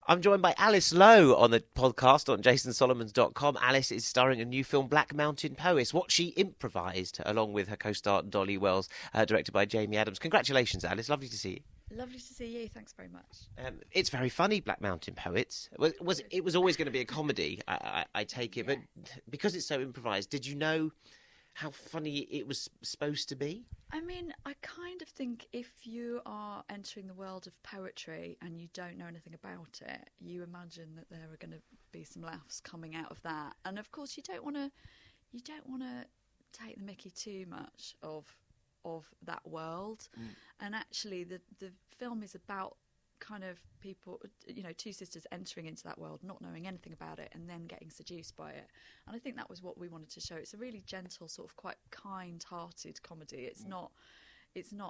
I'm joined by Alice Lowe on the podcast on jasonsolomons.com. Alice is starring in a new film, Black Mountain Poets, what she improvised along with her co-star Dolly Wells, directed by Jamie Adams. Congratulations, Alice. Lovely to see you. Lovely to see you. Thanks very much. It's very funny, Black Mountain Poets. It was always going to be a comedy, I take it, but because it's so improvised, did you know how funny it was supposed to be? I mean, I kind of think if you are entering the world of poetry and you don't know anything about it, you imagine that there are going to be some laughs coming out of that. And of course, you don't want to take the mickey too much of that world. And actually, the film is about kind of people, two sisters entering into that world, not knowing anything about it, and then getting seduced by it. And I think that was what we wanted to show. It's a really gentle, sort of quite kind-hearted comedy. It's not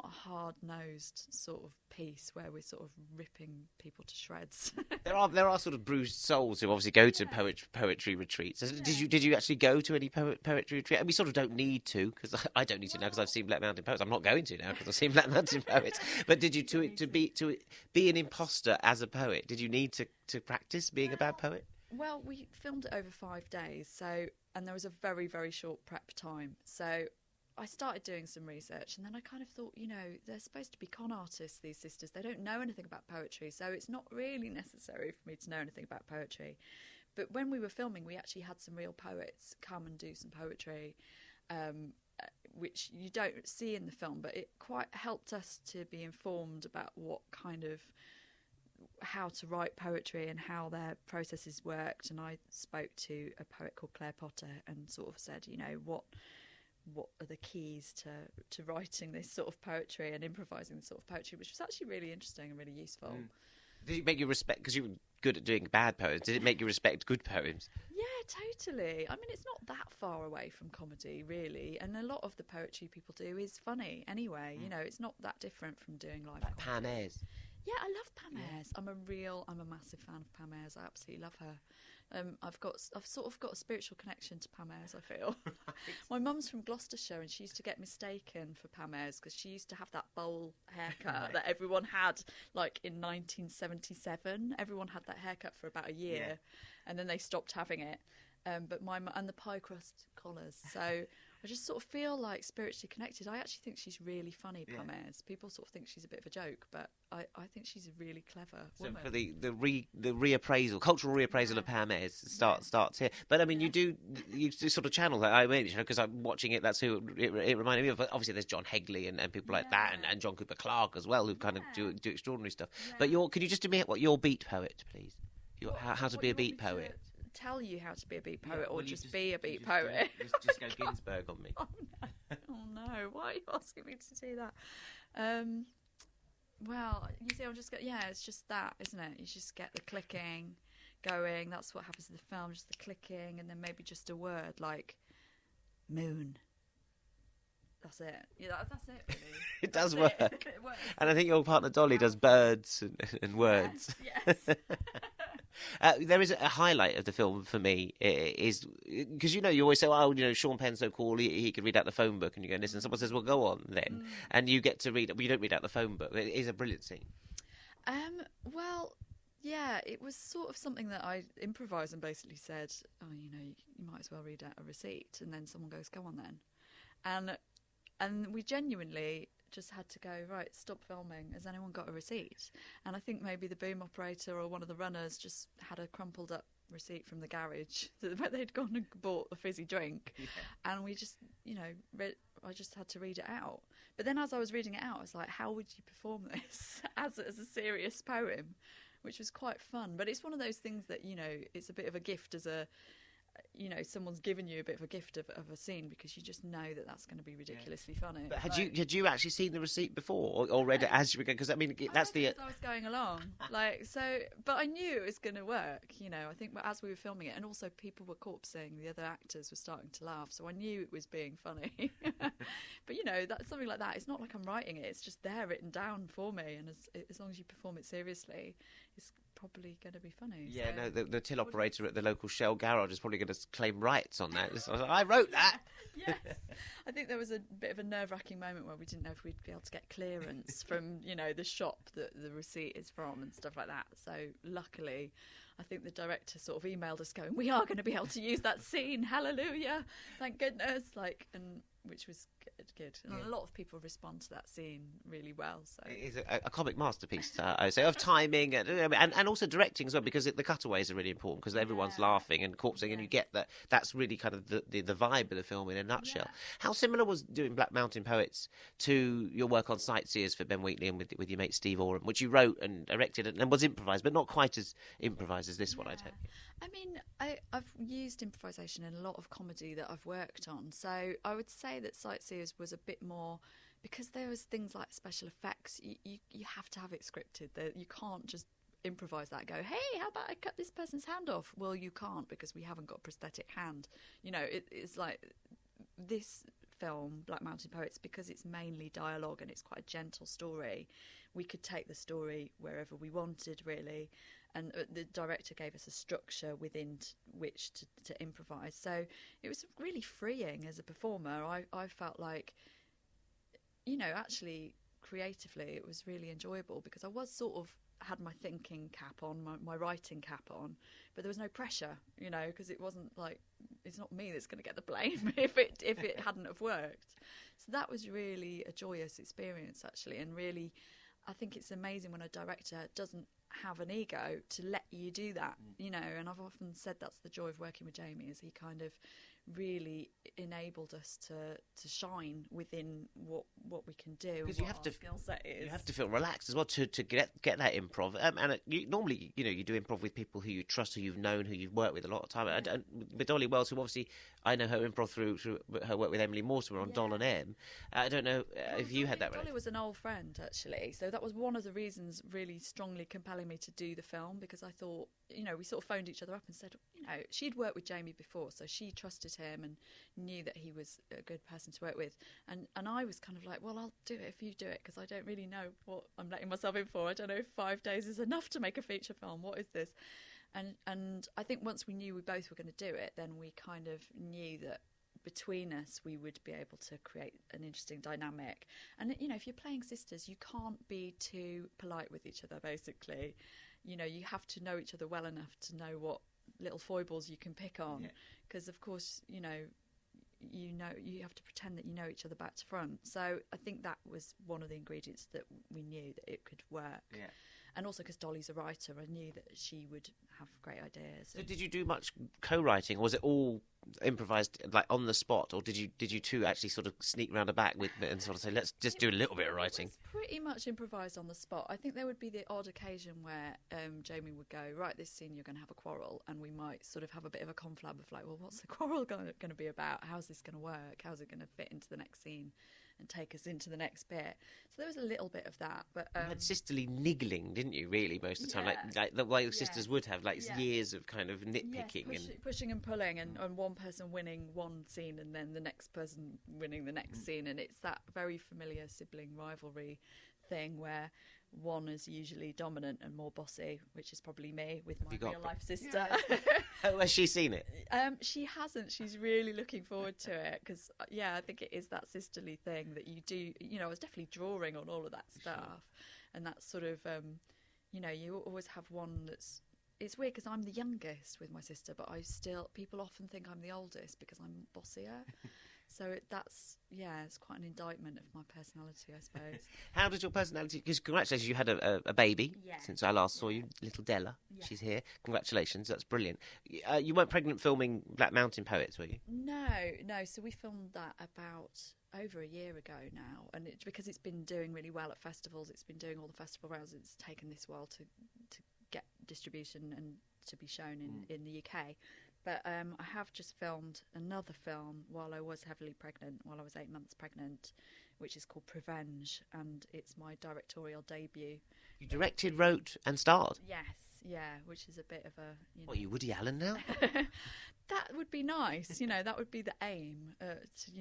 a hard-nosed sort of piece where we're sort of ripping people to shreds. There are sort of bruised souls who obviously go to poetry retreats. Did you actually go to any poetry retreat? And we sort of don't need to, because I don't need to now because I've seen Black Mountain Poets. I'm not going to now because I've seen Black Mountain Poets. But did you to be an imposter as a poet? Did you need to practice being a bad poet? Well, we filmed it over 5 days, and there was a very, very short prep time. So I started doing some research, and then I kind of thought, they're supposed to be con artists, these sisters. They don't know anything about poetry, so it's not really necessary for me to know anything about poetry. But when we were filming, we actually had some real poets come and do some poetry, which you don't see in the film, but it quite helped us to be informed about how to write poetry and how their processes worked. And I spoke to a poet called Claire Potter and sort of said, what are the keys to writing this sort of poetry and improvising this sort of poetry, which was actually really interesting and really useful. Did it make you respect, because you were good at doing bad poems, did it make you respect good poems? Yeah, totally. I mean, it's not that far away from comedy, really, and a lot of the poetry people do is funny anyway. It's not that different from doing live Like comedy. Pam Ayres. Yeah, I love Pam Ayres. I'm a massive fan of Pam Ayres. I absolutely love her. I've sort of got a spiritual connection to Pam Ayres, I feel. My mum's from Gloucestershire, and she used to get mistaken for Pam Ayres because she used to have that bowl haircut that everyone had, like in 1977. Everyone had that haircut for about a year, and then they stopped having it. But and the pie crust collars. So I just sort of feel like spiritually connected. I actually think she's really funny, Pam Ayres. People sort of think she's a bit of a joke, but I think she's a really clever woman. So for the reappraisal, cultural reappraisal of Pam Ayres starts here. But I mean, you do sort of channel that. I mean, because I'm watching it. That's who it reminded me of. Obviously, there's John Hegley and people like that, and John Cooper Clarke as well, who kind of do extraordinary stuff. Yeah. But could you just do me what your beat poet, please? How to be a beat poet. Tell you how to be a beat poet, or just be a beat poet? Just go Ginsberg on me. Oh no! Why are you asking me to do that? Well, you see, it's just that, isn't it? You just get the clicking going. That's what happens in the film, just the clicking, and then maybe just a word like moon. That's it. Yeah, that's it, really. It does work. It works. And I think your partner Dolly does birds and words. Yes. There is a highlight of the film for me, is because you always say, Sean Penn's so cool, he could read out the phone book, and you go and listen. Someone says, well, go on then, and you get to read it. Well, you don't read out the phone book. It is a brilliant scene. Well, yeah, it was sort of something that I improvised and basically said, you might as well read out a receipt, and then someone goes, go on then, and we genuinely just had to go, right, stop filming. Has anyone got a receipt? And I think maybe the boom operator or one of the runners just had a crumpled up receipt from the garage where they'd gone and bought a fizzy drink. Yeah. And we just, I just had to read it out. But then as I was reading it out, I was like, how would you perform this as a serious poem? Which was quite fun. But it's one of those things that, it's a bit of a gift as a... someone's given you a bit of a gift of a scene because you just know that that's going to be ridiculously funny. But had you actually seen the receipt before or read it as you were going? Because I mean, that's the. I was going along, but I knew it was going to work. I think as we were filming it, and also people were corpsing, the other actors were starting to laugh, so I knew it was being funny. But that's something like that. It's not like I'm writing it; it's just there written down for me, and as long as you perform it seriously, probably going to be funny. Yeah, so. no, the till operator at the local Shell garage is probably going to claim rights on that. I was like, I wrote that. Yes. I think there was a bit of a nerve-wracking moment where we didn't know if we'd be able to get clearance from, the shop that the receipt is from and stuff like that. So luckily, I think the director sort of emailed us going, we are going to be able to use that scene. Hallelujah. Thank goodness. Which was good. And a lot of people respond to that scene really well. So it is a comic masterpiece, I would say, of timing and also directing as well, because the cutaways are really important because everyone's laughing and corpsing, and you get that. That's really kind of the vibe of the film in a nutshell. Yeah. How similar was doing Black Mountain Poets to your work on Sightseers for Ben Wheatley and with your mate Steve Oram, which you wrote and directed and was improvised, but not quite as improvised as this one, I take it. I mean, I've used improvisation in a lot of comedy that I've worked on. So I would say that Sightseers was a bit more, because there was things like special effects. You have to have it scripted. You can't just improvise that. Go, hey, how about I cut this person's hand off? Well, you can't, because we haven't got a prosthetic hand. It's like this film, Black Mountain Poets, because it's mainly dialogue and it's quite a gentle story. We could take the story wherever we wanted, really. And the director gave us a structure within which to improvise. So it was really freeing as a performer. I felt like, actually creatively it was really enjoyable, because I was sort of had my thinking cap on, my writing cap on, but there was no pressure, because it wasn't like, it's not me that's going to get the blame if it hadn't have worked. So that was really a joyous experience, actually, and really I think it's amazing when a director doesn't have an ego to let you do that, and I've often said that's the joy of working with Jamie, is he kind of really enabled us to shine within what we can do. Because you have to skill set is. You have to feel relaxed as well to get that improv. Normally, you do improv with people who you trust, who you've known, who you've worked with a lot of time. Yeah. And with Dolly Wells, who obviously I know her improv through her work with Emily Mortimer on Don and M. I don't know if you had that. Dolly was an old friend, actually, so that was one of the reasons really strongly compelling me to do the film, because I thought, we sort of phoned each other up and said, she'd worked with Jamie before, so she trusted him and knew that he was a good person to work with, and I was kind of like, well, I'll do it if you do it, because I don't really know what I'm letting myself in for. I don't know if 5 days is enough to make a feature film. What is this? And I think once we knew we both were going to do it, then we kind of knew that between us we would be able to create an interesting dynamic. And if you're playing sisters, you can't be too polite with each other, basically. You have to know each other well enough to know what little foibles you can pick on, because of course you have to pretend that you know each other back to front. So I think that was one of the ingredients that we knew that it could work. And also because Dolly's a writer, I knew that she would have great ideas. So did you do much co-writing, or was it all improvised, like on the spot, or did you two actually sort of sneak round the back with and sort of say, let's just do a little bit of writing? It was pretty much improvised on the spot. I think there would be the odd occasion where Jamie would go, right, this scene you're going to have a quarrel, and we might sort of have a bit of a conflab of like, well, what's the quarrel going to be about? How's this going to work? How's it going to fit into the next scene and take us into the next bit? So there was a little bit of that, but you had sisterly niggling, didn't you? Really, most of the time, like the way sisters would have, like years of kind of nitpicking and pushing and pulling, and one person winning one scene and then the next person winning the next scene, and it's that very familiar sibling rivalry thing where one is usually dominant and more bossy, which is probably me with my real life sister. Oh, has she seen it? She hasn't. She's really looking forward to it, because I think it is that sisterly thing that you do. I was definitely drawing on all of that stuff, and that sort of you always have one that's. It's weird because I'm the youngest with my sister, but people often think I'm the oldest because I'm bossier. So it's quite an indictment of my personality, I suppose. How does your personality... Because congratulations, you had a baby since I last saw you, little Della. Yeah. She's here. Congratulations, that's brilliant. You weren't pregnant filming Black Mountain Poets, were you? No. So we filmed that about over a year ago now, and because it's been doing really well at festivals, it's been doing all the festival rounds, it's taken this while to get distribution and to be shown in the UK. But I have just filmed another film while I was heavily pregnant, while I was 8 months pregnant, which is called Prevenge, and it's my directorial debut. You directed, wrote and starred? Yes. Yeah, which is a bit of a, What, you Woody Allen now? that would be nice, that would be the aim, to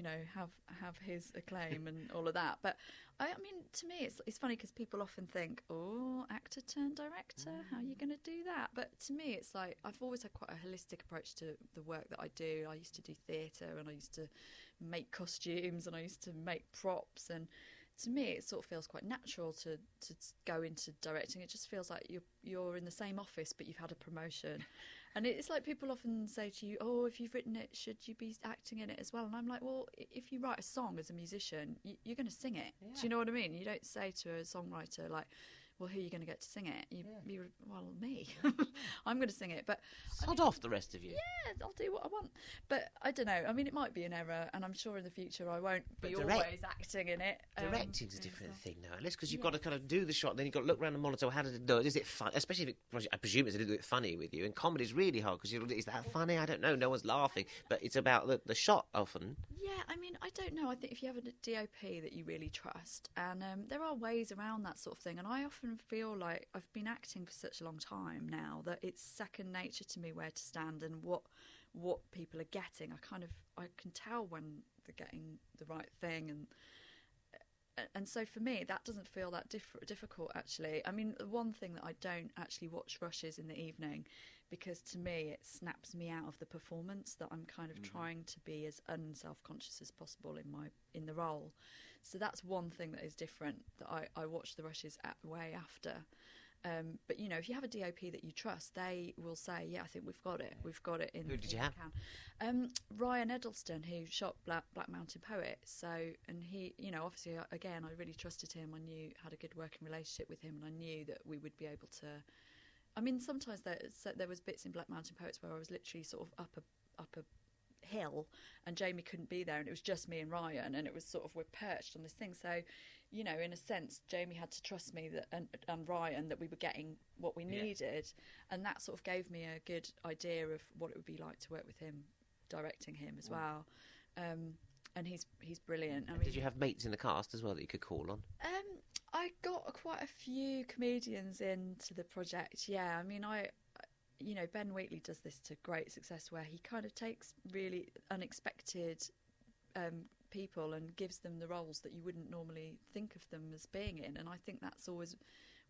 have his acclaim and all of that. But I mean, to me, it's funny because people often think, oh, actor turned director, how are you going to do that? But to me, it's like I've always had quite a holistic approach to the work that I do. I used to do theatre, and I used to make costumes, and I used to make props, and to me, it sort of feels quite natural to go into directing. It just feels like you're in the same office, but you've had a promotion. And it's like people often say to you, oh, if you've written it, should you be acting in it as well? And I'm like, well, if you write a song as a musician, you're going to sing it. Yeah. Do you know what I mean? You don't say to a songwriter, like, well, who are you going to get to sing it? Well, me. I'm going to sing it. But sod off the rest of you. Yeah, I'll do what I want. But I don't know. I mean, it might be an error, and I'm sure in the future I won't be always acting in it. Directing's a different thing now, Alice, because you've got to kind of do the shot, then you've got to look around the monitor. How did it do it? Is it fun? Especially if I presume it's a little bit funny with you. And comedy's really hard because is that funny? I don't know. No one's laughing, but it's about the shot often. Yeah, I mean, I don't know. I think if you have a DOP that you really trust, and there are ways around that sort of thing, and I often feel like I've been acting for such a long time now that it's second nature to me where to stand and what people are getting. I can tell when they're getting the right thing, and so for me that doesn't feel that difficult actually. I mean, the one thing that I don't actually watch rushes in the evening, because to me it snaps me out of the performance that I'm kind of trying to be as unself-conscious as possible in the role. So that's one thing that is different, that I watch the rushes way after. But if you have a DOP that you trust, they will say, yeah, I think we've got it. We've got it in. Who did you have? Ryan Edelston, who shot Black Mountain Poet. So, and he, obviously, again, I really trusted him. I knew, had a good working relationship with him, and I knew that we would be able to. I mean, sometimes there was bits in Black Mountain Poets where I was literally sort of up a hill, and Jamie couldn't be there, and it was just me and Ryan, and it was sort of, we're perched on this thing. So, in a sense, Jamie had to trust me that and Ryan, that we were getting what we needed, and that sort of gave me a good idea of what it would be like to work with him, directing him as well. And he's brilliant. I mean, did you have mates in the cast as well that you could call on? I got quite a few comedians into the project. Yeah, I mean, Ben Wheatley does this to great success, where he kind of takes really unexpected people and gives them the roles that you wouldn't normally think of them as being in, and I think that's always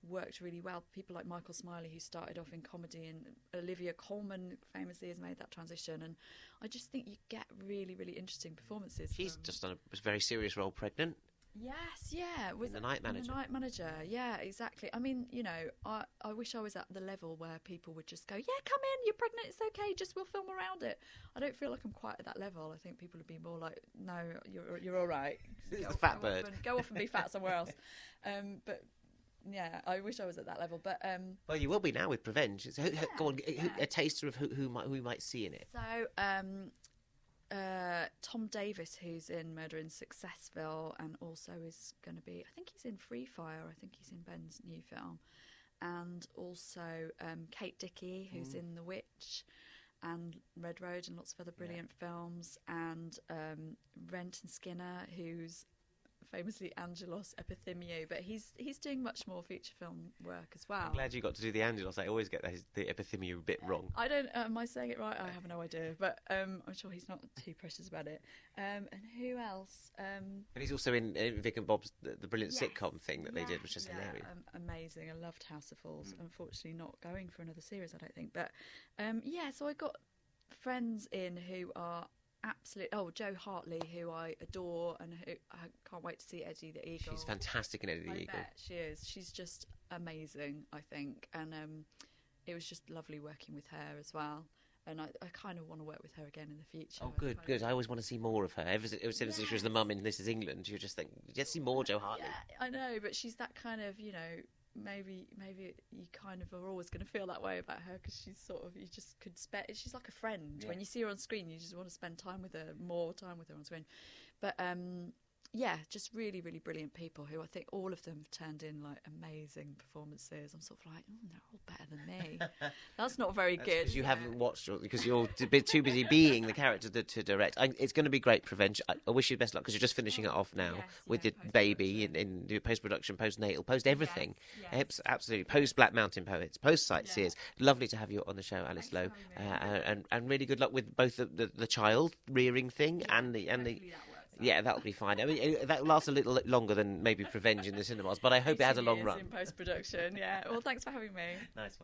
worked really well. People like Michael Smiley, who started off in comedy, and Olivia Colman famously has made that transition, and I just think you get really, really interesting performances. She's just done a very serious role, pregnant. Yes, yeah. In The Night Manager. The Night Manager, yeah, exactly. I mean, I wish I was at the level where people would just go, yeah, come in, you're pregnant, it's okay, just we'll film around it. I don't feel like I'm quite at that level. I think people would be more like, no, you're all right. It's the fat bird. Go off and be fat somewhere else. But yeah, I wish I was at that level. But well, you will be now with Prevenge. So, go on, a taster of who we might see in it. So, Tom Davis, who's in Murder in Successville, and also is going to be, I think he's in Free Fire, I think he's in Ben's new film, and also Kate Dickie, who's in The Witch and Red Road and lots of other brilliant films, and Renton Skinner, who's famously Angelos Epithemiou, but he's doing much more feature film work as well. I'm glad you got to do the Angelos. I always get the Epithemiou bit wrong. I don't. Am I saying it right? I have no idea, but I'm sure he's not too precious about it. And who else? And he's also in Vic and Bob's the brilliant sitcom thing that they did, which is hilarious. Amazing. I loved House of Fools. Unfortunately, not going for another series, I don't think. But so I got friends in who are absolute. Oh, Jo Hartley, who I adore, and who I can't wait to see Eddie the Eagle. She's fantastic in Eddie the Eagle. Bet she is. She's just amazing, I think, and it was just lovely working with her as well. And I kind of want to work with her again in the future. Oh, good. I always want to see more of her. Ever since she was the mum in This Is England, you just think, just see more Jo Hartley. Yeah, I know, but she's that kind of, maybe you kind of are always going to feel that way about her, because she's sort of, you just could spend, she's like a friend. When you see her on screen, you just want to spend more time with her on screen. But yeah, just really, really brilliant people who I think all of them have turned in like amazing performances. I'm sort of like, they're all better than me. That's not very good. Because you haven't watched, because you're a bit too busy being the character to direct. It's going to be great, Prevention. I wish you the best luck, because you're just finishing it off now with the baby in the post-production, post-natal, post-everything. Absolutely. Post-Black Mountain Poets, post-Sightseers. Lovely to have you on the show, Alice Lowe. And really good luck with both the child rearing thing and the yeah, that'll be fine. I mean, that lasts a little longer than maybe Revenge in the cinemas, but I hope it has a long run. In post-production, yeah. Well, thanks for having me. Nice one.